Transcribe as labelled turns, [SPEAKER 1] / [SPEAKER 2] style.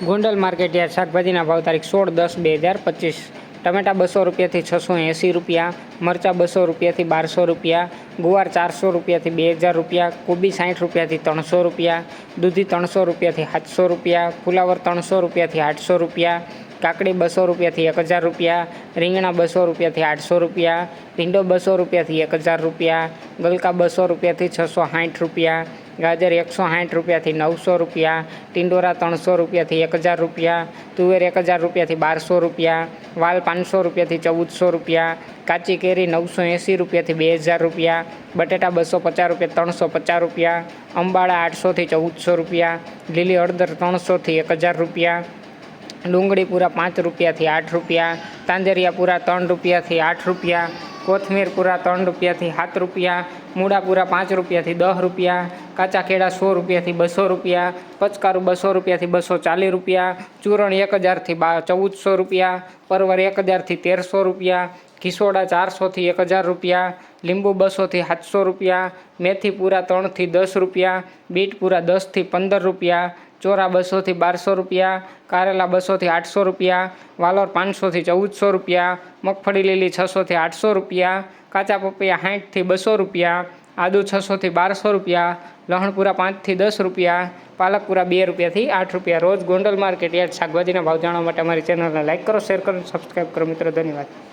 [SPEAKER 1] Gondal market yard શાકભાજીના ભાવ તારીખ 16/10/2025। ટમેટા 200 રૂપિયાથી 680 રૂપિયા, મરચાં 200 રૂપિયાથી 1200 રૂપિયા, ગુવાર 400 રૂપિયાથી 2000 રૂપિયા, કોબી 60 રૂપિયાથી 300 રૂપિયા, દૂધી 300 રૂપિયાથી 700 રૂપિયા, ફુલાવર 300 રૂપિયાથી 800 રૂપિયા, કાકડી 200 રૂપિયાથી 1000 રૂપિયા, રીંગણા 200 રૂપિયાથી 800 રૂપિયા, ભીંડો 200 રૂપિયાથી 1000 રૂપિયા, ગલકા 200 રૂપિયાથી 660 રૂપિયા, ગાજર 160 રૂપિયાથી 900 રૂપિયા, ટિંડોરા 300 રૂપિયાથી 1000 રૂપિયા, તુવેર 1000 રૂપિયાથી 1200 રૂપિયા, વાલ 500 રૂપિયાથી 1400 રૂપિયા, કાચી કેરી 980 રૂપિયાથી 2000 રૂપિયા, બટેટા 250 રૂપિયા 350 રૂપિયા, અંબાળા 800થી 1400 રૂપિયા, લીલી હળદર 300થી 1000 રૂપિયા, ડુંગળી પૂરા 5 રૂપિયાથી 8 રૂપિયા, તાંજરિયા પૂરા 3 રૂપિયાથી 8 રૂપિયા, કોથમીર પૂરા 3 રૂપિયાથી 7 રૂપિયા, મૂળા પૂરા 5 રૂપિયાથી 10 રૂપિયા, કાચા કેળા 100 રૂપિયાથી 200 રૂપિયા, પચકારું 200 રૂપિયાથી 240 રૂપિયા, ચૂરણ 1000થી 1400 રૂપિયા, પરવર 1000થી 1300 રૂપિયા, ઘીસોડા 400થી 1000 રૂપિયા, લીંબુ 200થી 700 રૂપિયા, મેથી પૂરા 3થી 10 રૂપિયા, બીટ પૂરા 10થી 15 રૂપિયા, ચોરા 200થી 1200 રૂપિયા, કારેલા 200થી 800 રૂપિયા, વાલોર 500થી 1400 રૂપિયા, મગફળી લીલી 600થી 800 રૂપિયા, કાચા પપૈયા 60થી 200 રૂપિયા, આદુ 600થી 1200 રૂપિયા, લહણ પૂરા 5થી 10 રૂપિયા, પાલક પૂરા 2 રૂપિયાથી 8 રૂપિયા। રોજ ગોંડલ માર્કેટ યાર્ડ શાકભાજીના ભાવ જાણવા માટે અમારી ચેનલને લાઇક કરો, શેર કરો, સબસ્ક્રાઈબ કરો મિત્રો। ધન્યવાદ।